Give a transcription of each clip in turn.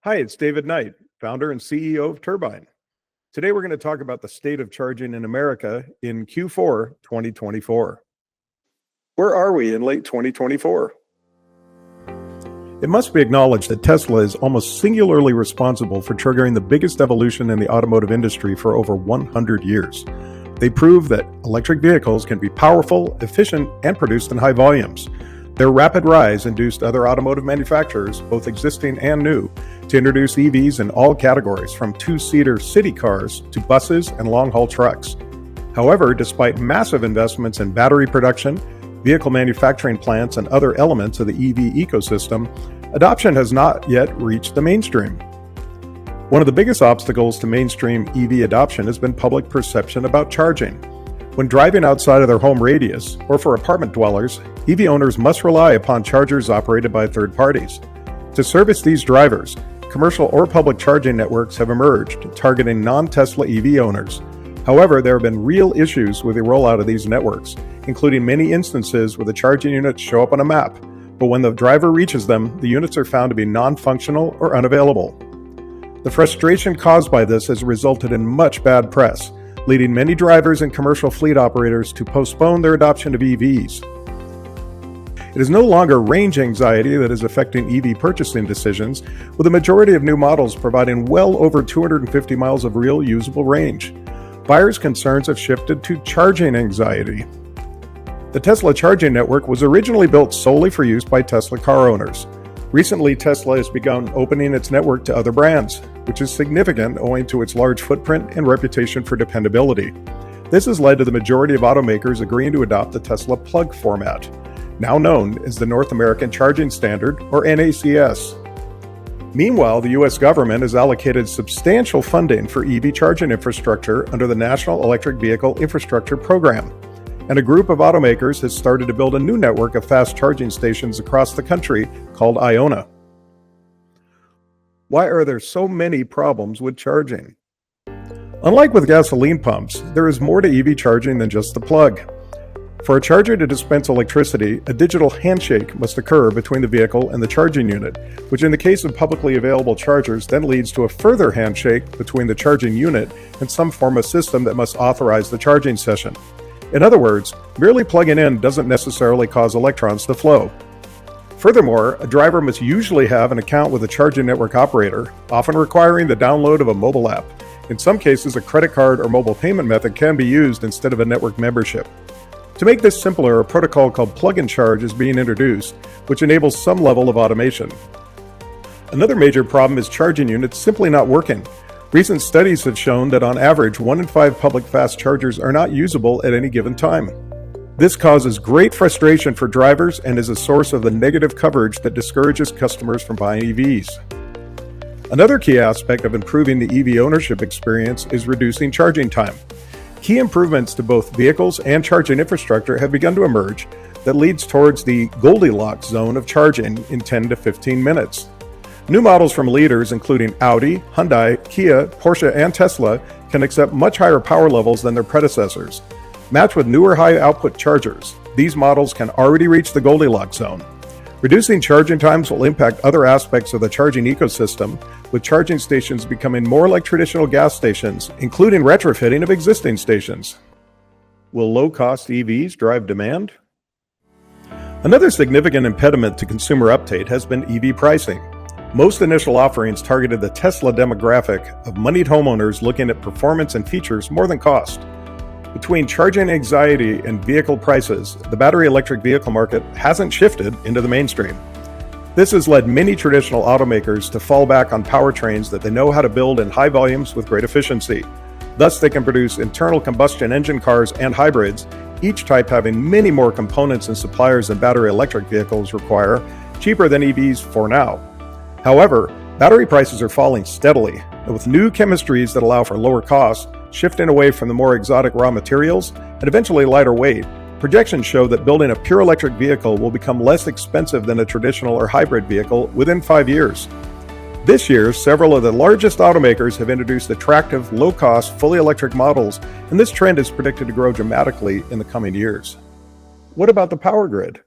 Hi, it's David Knight, founder and CEO of Turbine. Today, we're going to talk about the state of charging in America in Q4 2024. Where are we in late 2024? It must be acknowledged that Tesla is almost singularly responsible for triggering the biggest evolution in the automotive industry for over 100 years. They prove that electric vehicles can be powerful, efficient, and produced in high volumes. Their rapid rise induced other automotive manufacturers, both existing and new, to introduce EVs in all categories, from two-seater city cars to buses and long-haul trucks. However, despite massive investments in battery production, vehicle manufacturing plants, and other elements of the EV ecosystem, adoption has not yet reached the mainstream. One of the biggest obstacles to mainstream EV adoption has been public perception about charging. When driving outside of their home radius, or for apartment dwellers, EV owners must rely upon chargers operated by third parties. To service these drivers, commercial or public charging networks have emerged, targeting non-Tesla EV owners. However, there have been real issues with the rollout of these networks, including many instances where the charging units show up on a map, but when the driver reaches them, the units are found to be non-functional or unavailable. The frustration caused by this has resulted in much bad press, leading many drivers and commercial fleet operators to postpone their adoption of EVs. It is no longer range anxiety that is affecting EV purchasing decisions, with a majority of new models providing well over 250 miles of real usable range. Buyers' concerns have shifted to charging anxiety. The Tesla charging network was originally built solely for use by Tesla car owners. Recently, Tesla has begun opening its network to other brands, which is significant owing to its large footprint and reputation for dependability. This has led to the majority of automakers agreeing to adopt the Tesla Plug format, now known as the North American Charging Standard, or NACS. Meanwhile, the U.S. government has allocated substantial funding for EV charging infrastructure under the National Electric Vehicle Infrastructure Program, and a group of automakers has started to build a new network of fast charging stations across the country called Iona. Why are there so many problems with charging? Unlike with gasoline pumps, there is more to EV charging than just the plug. For a charger to dispense electricity, a digital handshake must occur between the vehicle and the charging unit, which in the case of publicly available chargers then leads to a further handshake between the charging unit and some form of system that must authorize the charging session. In other words, merely plugging in doesn't necessarily cause electrons to flow. Furthermore, a driver must usually have an account with a charging network operator, often requiring the download of a mobile app. In some cases, a credit card or mobile payment method can be used instead of a network membership. To make this simpler, a protocol called Plug and Charge is being introduced, which enables some level of automation. Another major problem is charging units simply not working. Recent studies have shown that on average, 1 in 5 public fast chargers are not usable at any given time. This causes great frustration for drivers and is a source of the negative coverage that discourages customers from buying EVs. Another key aspect of improving the EV ownership experience is reducing charging time. Key improvements to both vehicles and charging infrastructure have begun to emerge that leads towards the Goldilocks zone of charging in 10 to 15 minutes. New models from leaders including Audi, Hyundai, Kia, Porsche, and Tesla can accept much higher power levels than their predecessors. Matched with newer high-output chargers, these models can already reach the Goldilocks zone. Reducing charging times will impact other aspects of the charging ecosystem, with charging stations becoming more like traditional gas stations, including retrofitting of existing stations. Will low-cost EVs drive demand? Another significant impediment to consumer uptake has been EV pricing. Most initial offerings targeted the Tesla demographic of moneyed homeowners looking at performance and features more than cost. Between charging anxiety and vehicle prices, the battery electric vehicle market hasn't shifted into the mainstream. This has led many traditional automakers to fall back on powertrains that they know how to build in high volumes with great efficiency. Thus, they can produce internal combustion engine cars and hybrids, each type having many more components and suppliers than battery electric vehicles require, cheaper than EVs for now. However, battery prices are falling steadily, and with new chemistries that allow for lower costs, shifting away from the more exotic raw materials, and eventually lighter weight, projections show that building a pure electric vehicle will become less expensive than a traditional or hybrid vehicle within 5 years. This year, several of the largest automakers have introduced attractive, low-cost, fully electric models, and this trend is predicted to grow dramatically in the coming years. What about the power grid?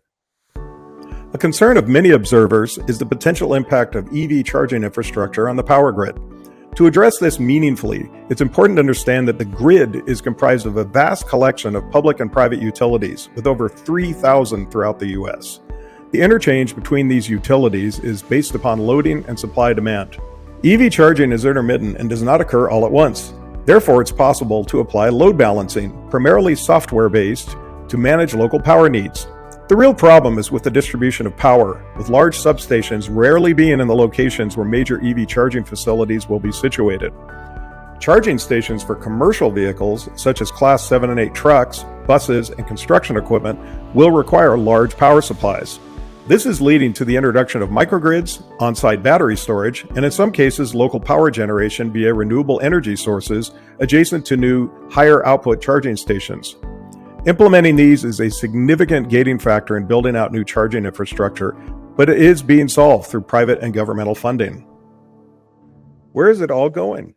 A concern of many observers is the potential impact of EV charging infrastructure on the power grid. To address this meaningfully, it's important to understand that the grid is comprised of a vast collection of public and private utilities, with over 3,000 throughout the U.S. The interchange between these utilities is based upon loading and supply demand. EV charging is intermittent and does not occur all at once. Therefore, it's possible to apply load balancing, primarily software-based, to manage local power needs. The real problem is with the distribution of power, with large substations rarely being in the locations where major EV charging facilities will be situated. Charging stations for commercial vehicles, such as Class 7 and 8 trucks, buses, and construction equipment, will require large power supplies. This is leading to the introduction of microgrids, on-site battery storage, and in some cases local power generation via renewable energy sources adjacent to new, higher output charging stations. Implementing these is a significant gating factor in building out new charging infrastructure, but it is being solved through private and governmental funding. Where is it all going?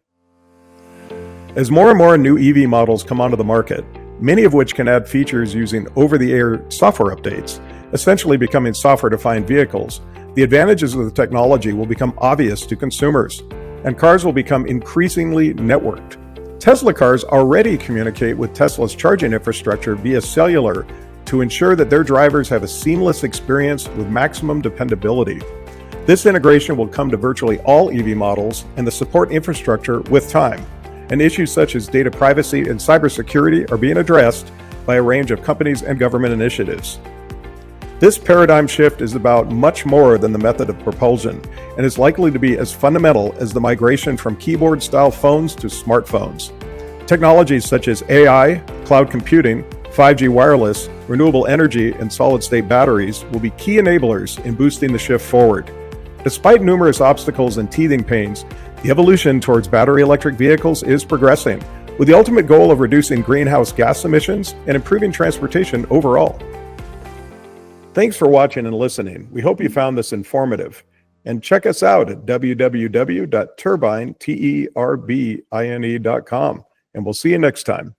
As more and more new EV models come onto the market, many of which can add features using over-the-air software updates, essentially becoming software-defined vehicles, the advantages of the technology will become obvious to consumers, and cars will become increasingly networked. Tesla cars already communicate with Tesla's charging infrastructure via cellular to ensure that their drivers have a seamless experience with maximum dependability. This integration will come to virtually all EV models and the support infrastructure with time, and issues such as data privacy and cybersecurity are being addressed by a range of companies and government initiatives. This paradigm shift is about much more than the method of propulsion and is likely to be as fundamental as the migration from keyboard-style phones to smartphones. Technologies such as AI, cloud computing, 5G wireless, renewable energy, and solid-state batteries will be key enablers in boosting the shift forward. Despite numerous obstacles and teething pains, the evolution towards battery electric vehicles is progressing, with the ultimate goal of reducing greenhouse gas emissions and improving transportation overall. Thanks for watching and listening. We hope you found this informative. And check us out at www.turbine.com. And we'll see you next time.